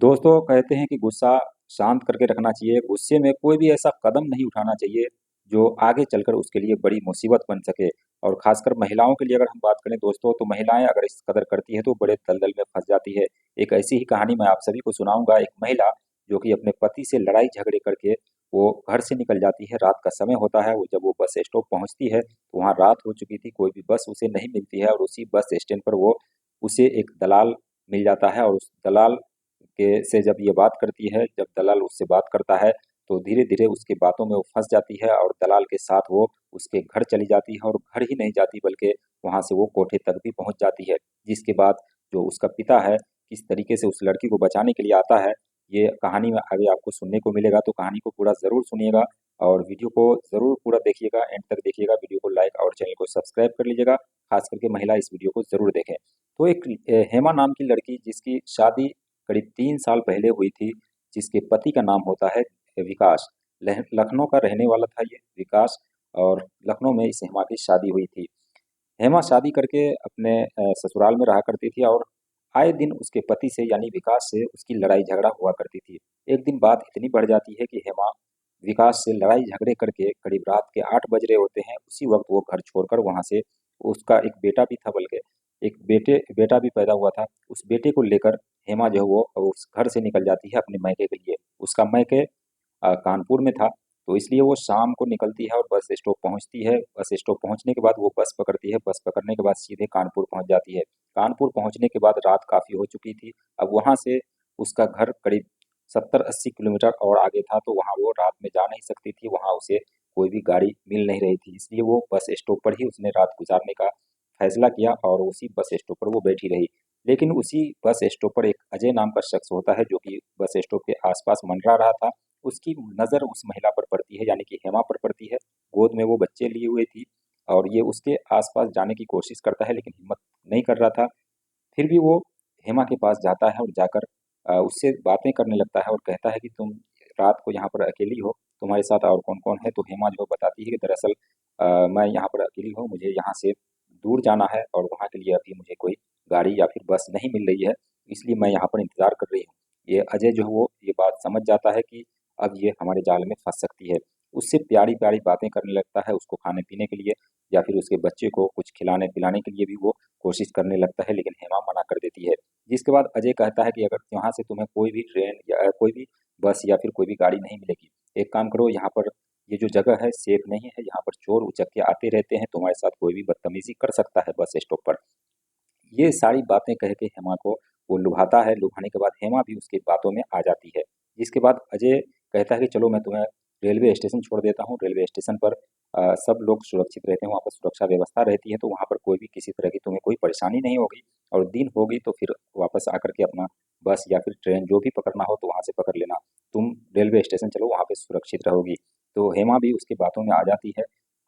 दोस्तों कहते हैं कि गुस्सा शांत करके रखना चाहिए। गुस्से में कोई भी ऐसा कदम नहीं उठाना चाहिए जो आगे चलकर उसके लिए बड़ी मुसीबत बन सके। और खासकर महिलाओं के लिए अगर हम बात करें दोस्तों, तो महिलाएं अगर इस कदर करती है तो बड़े दलदल में फंस जाती है। एक ऐसी ही कहानी मैं आप सभी को सुनाऊंगा। एक महिला जो कि अपने पति से लड़ाई झगड़े करके वो घर से निकल जाती है। रात का समय होता है, वो जब वो बस स्टॉप पहुंचती है तो वहाँ रात हो चुकी थी, कोई भी बस उसे नहीं मिलती है। और उसी बस स्टैंड पर वो उसे एक दलाल मिल जाता है। और उस दलाल के से जब ये बात करती है, जब दलाल उससे बात करता है, तो धीरे-धीरे उसकी बातों में वो फँस जाती है और दलाल के साथ वो उसके घर चली जाती है। और घर ही नहीं जाती बल्कि वहाँ से वो कोठे तक भी पहुँच जाती है। जिसके बाद जो उसका पिता है, किस तरीके से उस लड़की को बचाने के लिए आता है, ये कहानी में आगे आपको सुनने को मिलेगा। तो कहानी को पूरा ज़रूर सुनिएगा और वीडियो को ज़रूर पूरा देखिएगा, एंड तक देखिएगा। वीडियो को लाइक और चैनल को सब्सक्राइब कर लीजिएगा, ख़ास करके महिला इस वीडियो को ज़रूर देखें। तो एक हेमा नाम की लड़की जिसकी शादी करीब 3 साल पहले हुई थी, जिसके पति का नाम होता है विकास। लखनऊ का रहने वाला था ये विकास। और लखनऊ में इस हेमा की शादी हुई थी। हेमा शादी करके अपने ससुराल में रहा करती थी और आए दिन उसके पति से यानी विकास से उसकी लड़ाई झगड़ा हुआ करती थी। एक दिन बात इतनी बढ़ जाती है कि हेमा विकास से लड़ाई झगड़े करके करीब रात के 8 बज रहे होते हैं, उसी वक्त वो घर छोड़कर वहाँ से, उसका एक बेटा भी था, बल्कि एक बेटा भी पैदा हुआ था, उस बेटे को लेकर हेमा जो है वो उस घर से निकल जाती है अपने मायके के लिए। उसका मायके कानपुर में था, तो इसलिए वो शाम को निकलती है और बस स्टॉप पहुंचती है। बस स्टॉप पहुंचने के बाद वो बस पकड़ती है। बस पकड़ने के बाद सीधे कानपुर पहुंच जाती है। कानपुर पहुंचने के बाद रात काफ़ी हो चुकी थी। अब वहां से उसका घर करीब 70-80 किलोमीटर और आगे था, तो वहां वो रात में जा नहीं सकती थी। वहां उसे कोई भी गाड़ी मिल नहीं रही थी, इसलिए वो बस स्टॉप पर ही उसने रात गुजारने का फैसला किया और उसी बस स्टॉप पर वो बैठी रही। लेकिन उसी बस स्टॉप पर एक अजय नाम का शख्स होता है, जो कि बस स्टॉप के आसपास मंडरा रहा था। उसकी नज़र उस महिला पर पड़ती है, यानी कि हेमा पर पड़ती है। गोद में वो बच्चे लिए हुए थी और ये उसके आसपास जाने की कोशिश करता है, लेकिन हिम्मत नहीं कर रहा था। फिर भी वो हेमा के पास जाता है और जाकर उससे बातें करने लगता है और कहता है कि तुम रात को यहाँ पर अकेली हो, तुम्हारे साथ और कौन-कौन है? तो हेमा जो बताती है कि दरअसल मैं यहाँ पर अकेली हूँ, मुझे यहाँ से दूर जाना है और वहाँ के लिए अभी मुझे कोई गाड़ी या फिर बस नहीं मिल रही है, इसलिए मैं यहाँ पर इंतज़ार कर रही हूँ। ये अजय जो है वो ये बात समझ जाता है कि अब ये हमारे जाल में फँस सकती है। उससे प्यारी-प्यारी बातें करने लगता है, उसको खाने-पीने के लिए या फिर उसके बच्चे को कुछ खिलाने-पिलाने के लिए भी वो कोशिश करने लगता है, लेकिन हेमा मना कर देती है। जिसके बाद अजय कहता है कि अगर यहाँ से तुम्हें कोई भी ट्रेन या कोई भी बस या फिर कोई भी गाड़ी नहीं मिलेगी, एक काम करो, यहाँ पर ये जो जगह है सेफ नहीं है, यहाँ पर चोर उचक्के आते रहते हैं, तुम्हारे साथ कोई भी बदतमीजी कर सकता है बस स्टॉप पर। ये सारी बातें कह के हेमा को वो लुभाता है। लुभाने के बाद हेमा भी उसकी बातों में आ जाती है। जिसके बाद अजय कहता है कि चलो मैं तुम्हें रेलवे स्टेशन छोड़ देता हूँ। रेलवे स्टेशन पर सब लोग सुरक्षित रहते हैं, वहाँ पर सुरक्षा व्यवस्था रहती है, तो वहाँ पर कोई भी किसी तरह की तुम्हें कोई परेशानी नहीं होगी। और दिन होगी तो फिर वापस आकर के अपना बस या फिर ट्रेन जो भी पकड़ना हो तो वहाँ से पकड़ लेना। तुम रेलवे स्टेशन चलो, वहाँ पे सुरक्षित रहोगी। तो हेमा भी उसकी बातों में आ जाती है।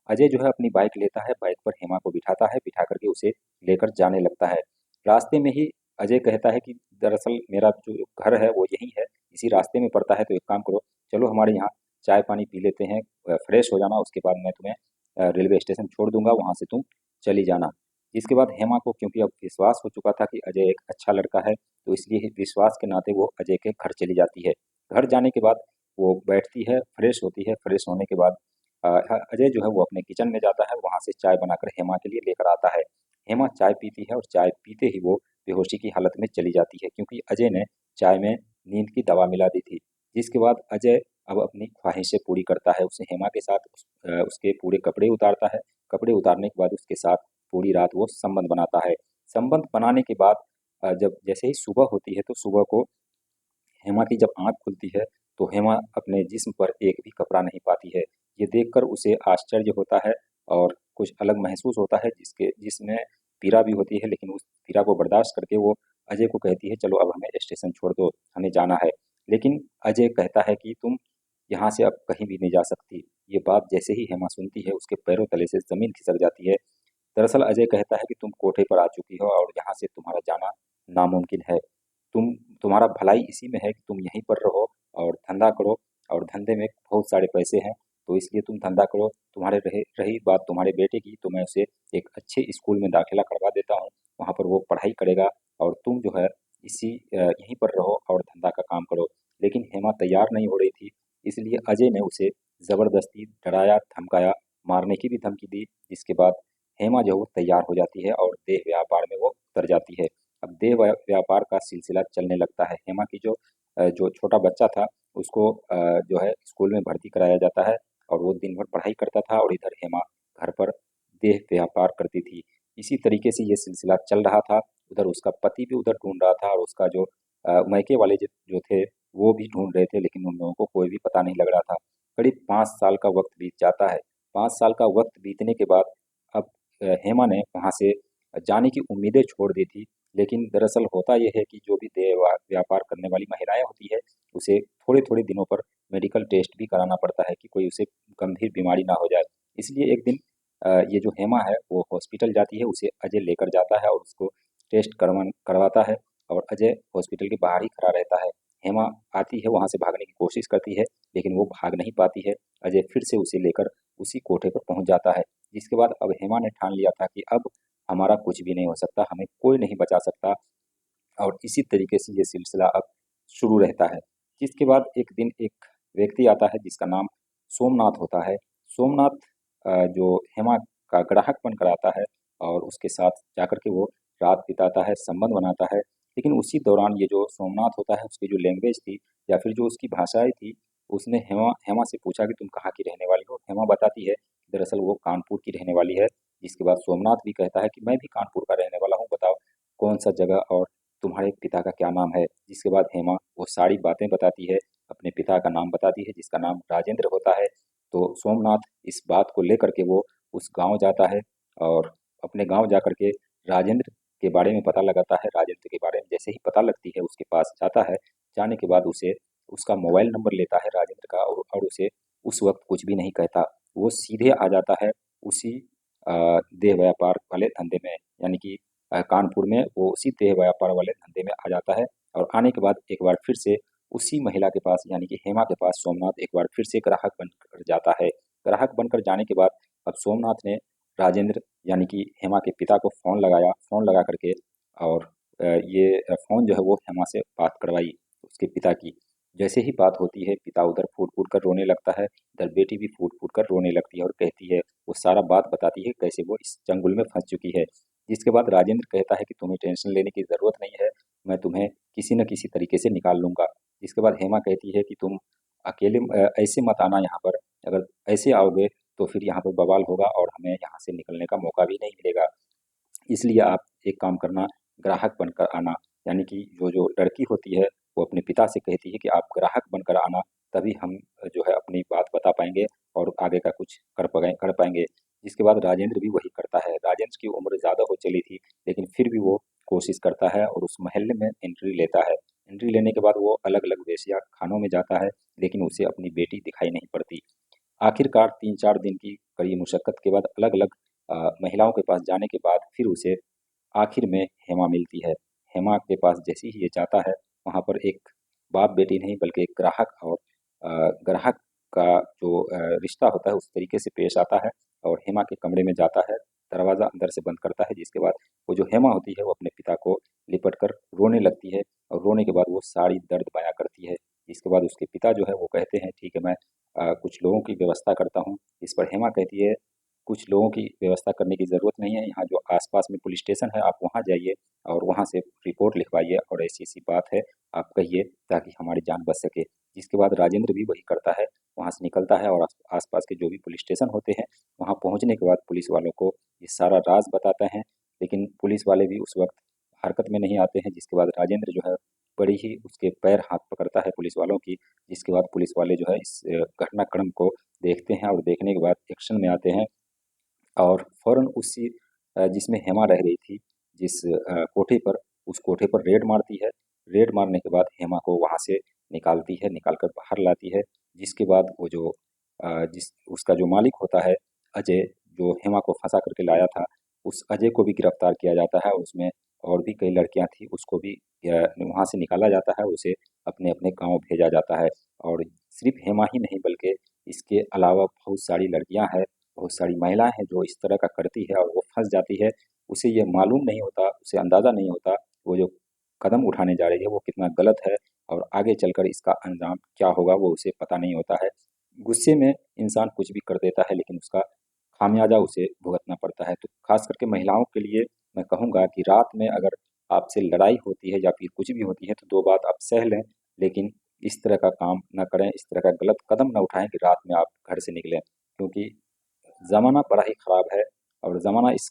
अजय जो है अपनी बाइक लेता है, बाइक पर हेमा को बिठाता है, बिठा करके उसे लेकर जाने लगता है। रास्ते में ही अजय कहता है कि दरअसल मेरा जो घर है वो यहीं है, इसी रास्ते में पड़ता है, तो एक काम करो, चलो हमारे यहाँ चाय पानी पी लेते हैं, फ्रेश हो जाना, उसके बाद मैं तुम्हें रेलवे स्टेशन छोड़ दूंगा, वहाँ से तुम चली जाना। इसके बाद हेमा को क्योंकि अब विश्वास हो चुका था कि अजय एक अच्छा लड़का है, तो इसलिए विश्वास के नाते वो अजय के घर चली जाती है। घर जाने के बाद वो बैठती है, फ्रेश होती है। फ्रेश होने के बाद अजय जो है वो अपने किचन में जाता है, वहाँ से चाय बनाकर हेमा के लिए लेकर आता है। हेमा चाय पीती है और चाय पीते ही वो बेहोशी की हालत में चली जाती है, क्योंकि अजय ने चाय में नींद की दवा मिला दी थी। जिसके बाद अजय अब अपनी ख्वाहिशें पूरी करता है। उसे हेमा के साथ उसके पूरे कपड़े उतारता है। कपड़े उतारने के बाद उसके साथ पूरी रात वो संबंध बनाता है। संबंध बनाने के बाद जब जैसे ही सुबह होती है, तो सुबह को हेमा की जब आँख खुलती है, तो हेमा अपने जिस्म पर एक भी कपड़ा नहीं पाती है। ये देखकर उसे आश्चर्य होता है और कुछ अलग महसूस होता है, जिसमें पीड़ा भी होती है, लेकिन उस पीड़ा को बर्दाश्त करके वो अजय को कहती है, चलो अब हमें स्टेशन छोड़ दो, हमें जाना है। लेकिन अजय कहता है कि तुम यहाँ से अब कहीं भी नहीं जा सकती। ये बात जैसे ही हेमा सुनती है, उसके पैरों तले से ज़मीन खिसक जाती है। दरअसल अजय कहता है कि तुम कोठे पर आ चुकी हो और यहाँ से तुम्हारा जाना नामुमकिन है। तुम्हारा भलाई इसी में है कि तुम यहीं पर रहो और धंधा करो, और धंधे में बहुत सारे पैसे हैं, तो इसलिए तुम धंधा करो। रही बात तुम्हारे बेटे की, तो मैं उसे एक अच्छे स्कूल में दाखिला करवा देता हूँ, वहाँ पर वो पढ़ाई करेगा और तुम जो है यहीं पर रहो और धंधा का तैयार नहीं हो रही थी, इसलिए अजय ने उसे ज़बरदस्ती डराया, धमकाया, मारने की भी धमकी दी, जिसके बाद हेमा जो है वो तैयार हो जाती है और देह व्यापार में वो उतर जाती है। अब देह व्यापार का सिलसिला चलने लगता है। हेमा की जो छोटा बच्चा था उसको जो है स्कूल में भर्ती कराया जाता है और वो दिन भर पढ़ाई करता था और इधर हेमा घर पर देह व्यापार करती थी। इसी तरीके से ये सिलसिला चल रहा था। उधर उसका पति भी उधर ढूँढ रहा था और उसका जो मायके वाले जो थे वो भी ढूँढ रहे थे, लेकिन उन लोगों को कोई भी पता नहीं लग रहा था। करीब 5 साल का वक़्त बीत जाता है। 5 साल का वक़्त बीतने के बाद अब हेमा ने वहाँ से जाने की उम्मीदें छोड़ दी थी, लेकिन दरअसल होता ये है कि जो भी देह व्यापार करने वाली महिलाएँ होती है, उसे थोड़े-थोड़े दिनों पर मेडिकल टेस्ट भी कराना पड़ता है कि कोई उसे गंभीर बीमारी ना हो जाए। इसलिए एक दिन ये जो हेमा है वो हॉस्पिटल जाती है, उसे अजय लेकर जाता है और उसको टेस्ट करवाता है और अजय हॉस्पिटल के बाहर ही खड़ा रहता है। हेमा आती है, वहाँ से भागने की कोशिश करती है, लेकिन वो भाग नहीं पाती है। अजय फिर से उसे लेकर उसी कोठे पर पहुँच जाता है, जिसके बाद अब हेमा ने ठान लिया था कि अब हमारा कुछ भी नहीं हो सकता, हमें कोई नहीं बचा सकता और इसी तरीके से ये सिलसिला अब शुरू रहता है। जिसके बाद एक दिन एक व्यक्ति आता है जिसका नाम सोमनाथ होता है। सोमनाथ जो हेमा का ग्राहक बनकर आता है और उसके साथ जाकर के वो रात बिताता है, संबंध बनाता है। लेकिन उसी दौरान ये जो सोमनाथ होता है उसकी जो लैंग्वेज थी या फिर जो उसकी भाषाएँ थी, उसने हेमा हेमा से पूछा कि तुम कहाँ की रहने वाली हो? हेमा बताती है दरअसल वो कानपुर की रहने वाली है। जिसके बाद सोमनाथ भी कहता है कि मैं भी कानपुर का रहने वाला हूँ, बताओ कौन-सा जगह और तुम्हारे पिता का क्या नाम है? जिसके बाद हेमा वो सारी बातें बताती है, अपने पिता का नाम बताती है जिसका नाम राजेंद्र होता है। तो सोमनाथ इस बात को लेकर के वो उस गाँव जाता है और अपने गाँव जाकर के राजेंद्र के बारे में पता लगाता है। राजेंद्र के बारे में जैसे ही पता लगती है उसके पास जाता है, जाने के बाद उसे उसका मोबाइल नंबर लेता है राजेंद्र का और उसे उस वक़्त कुछ भी नहीं कहता। वो सीधे आ जाता है उसी देह व्यापार वाले धंधे में, यानी कि कानपुर में वो उसी देह व्यापार वाले धंधे में आ जाता है और आने के बाद एक बार फिर से उसी महिला के पास यानी कि हेमा के पास सोमनाथ एक बार फिर से ग्राहक बनकर जाता है। ग्राहक बनकर जाने के बाद अब सोमनाथ ने राजेंद्र यानी कि हेमा के पिता को फ़ोन लगाया, फ़ोन लगा कर के और फ़ोन जो है वो हेमा से बात करवाई उसके पिता की। जैसे ही बात होती है पिता उधर फूट-फूट कर रोने लगता है, इधर बेटी भी फूट-फूट कर रोने लगती है और कहती है, वो सारा बात बताती है कैसे वो इस चंगुल में फँस चुकी है। जिसके बाद राजेंद्र कहता है कि तुम्हें टेंशन लेने की ज़रूरत नहीं है, मैं तुम्हें किसी न किसी तरीके से निकाल लूँगा। जिसके बाद हेमा कहती है कि तुम अकेले ऐसे मत आना यहाँ पर, अगर ऐसे आओगे तो फिर यहाँ पर बवाल होगा और हमें यहाँ से निकलने का मौका भी नहीं मिलेगा। इसलिए आप एक काम करना, ग्राहक बनकर आना, यानी कि जो लड़की होती है वो अपने पिता से कहती है कि आप ग्राहक बनकर आना, तभी हम जो है अपनी बात बता पाएंगे और आगे का कुछ कर पाएंगे। जिसके बाद राजेंद्र भी वही करता है। राजेंद्र की उम्र ज़्यादा हो चली थी, लेकिन फिर भी वो कोशिश करता है और उस मोहल्ले में एंट्री लेता है। एंट्री लेने के बाद वो अलग अलग वेश्या खानों में जाता है, लेकिन उसे अपनी बेटी दिखाई नहीं पड़ती। आखिरकार 3-4 दिन की कड़ी मुशक्कत के बाद अलग-अलग महिलाओं के पास जाने के बाद फिर उसे आखिर में हेमा मिलती है। हेमा के पास जैसे ही ये जाता है, वहाँ पर एक बाप-बेटी नहीं बल्कि एक ग्राहक और ग्राहक का जो रिश्ता होता है उस तरीके से पेश आता है और हेमा के कमरे में जाता है, दरवाज़ा अंदर से बंद करता है जिसके बाद वो जो हेमा होती है वो अपने पिता को लिपट कर रोने लगती है और रोने के बाद वो सारी दर्द बयाँ करती है। इसके बाद उसके पिता जो है वो कहते हैं ठीक है मैं कुछ लोगों की व्यवस्था करता हूँ। इस पर हेमा कहती है कुछ लोगों की व्यवस्था करने की ज़रूरत नहीं है, यहाँ जो आस-पास में पुलिस स्टेशन है आप वहाँ जाइए और वहाँ से रिपोर्ट लिखवाइए और ऐसी-ऐसी बात है, आप कहिए ताकि हमारी जान बच सके। जिसके बाद राजेंद्र भी वही करता है, वहाँ से निकलता है और आस-पास के जो भी पुलिस स्टेशन होते हैं, वहाँ पहुँचने के बाद पुलिस वालों को ये सारा राज़ बताते हैं, लेकिन पुलिस वाले भी उस वक़्त हरकत में नहीं आते हैं, जिसके बाद राजेंद्र जो है बड़ी ही उसके पैर हाथ पकड़ता है पुलिस वालों की, जिसके बाद पुलिस वाले जो है इस घटनाक्रम को देखते हैं और देखने के बाद एक्शन में आते हैं और फ़ौरन उसी जिसमें हेमा रह रही थी, जिस कोठे पर, उस कोठे पर रेड मारती है। रेड मारने के बाद हेमा को वहाँ से निकालती है, निकाल कर बाहर लाती है, जिसके बाद वो जो जिस उसका जो मालिक होता है, अजय, जो हेमा को फँसा कर के लाया था, उस अजय को भी गिरफ्तार किया जाता है और उसमें और भी कई लड़कियाँ थीं, उसको भी वहाँ से निकाला जाता है, उसे अपने-अपने गाँव भेजा जाता है और सिर्फ़ हेमा ही नहीं बल्कि इसके अलावा बहुत सारी लड़कियाँ हैं, बहुत सारी महिलाएँ हैं जो इस तरह का करती है और वो फँस जाती है। उसे ये मालूम नहीं होता, उसे अंदाज़ा नहीं होता, वो जो कदम उठाने जा रही है वो कितना गलत है और आगे चलकर इसका अंजाम क्या होगा वो उसे पता नहीं होता है। गुस्से में इंसान कुछ भी कर देता है लेकिन उसका खामियाजा उसे भुगतना पड़ता है। तो खास करके महिलाओं के लिए मैं कहूँगा कि रात में अगर आपसे लड़ाई होती है या फिर कुछ भी होती है तो दो बात आप सह लें, लेकिन इस तरह का काम ना करें, इस तरह का गलत कदम ना उठाएं कि रात में आप घर से निकलें, क्योंकि ज़माना बड़ा ही ख़राब है और ज़माना इस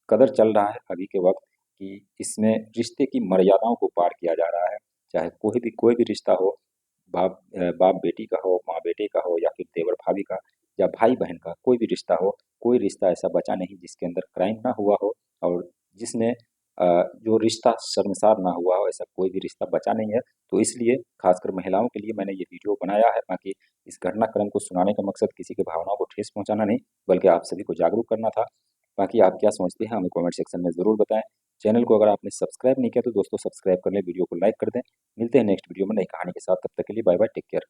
कदर चल रहा है अभी के वक्त कि इसमें रिश्ते की मर्यादाओं को पार किया जा रहा है। चाहे कोई भी रिश्ता हो, बाप बेटी का हो, माँ बेटे का हो या फिर देवर भाभी का या भाई बहन का, कोई भी रिश्ता हो, कोई रिश्ता ऐसा बचा नहीं जिसके अंदर क्राइम ना हुआ हो और जिसमें जो रिश्ता शर्मसार ना हुआ हो, ऐसा कोई भी रिश्ता बचा नहीं है। तो इसलिए खासकर महिलाओं के लिए मैंने ये वीडियो बनाया है, ताकि इस घटनाक्रम को सुनाने का मकसद किसी की भावनाओं को ठेस पहुंचाना नहीं, बल्कि आप सभी को जागरूक करना था। बाकी आप क्या समझते हैं हमें कमेंट सेक्शन में ज़रूर बताएं। चैनल को अगर आपने सब्सक्राइब नहीं किया तो दोस्तों सब्सक्राइब कर लें, वीडियो को लाइक कर दें। मिलते हैं नेक्स्ट वीडियो में नई कहानी के साथ, तब तक के लिए बाय बाय, टेक केयर।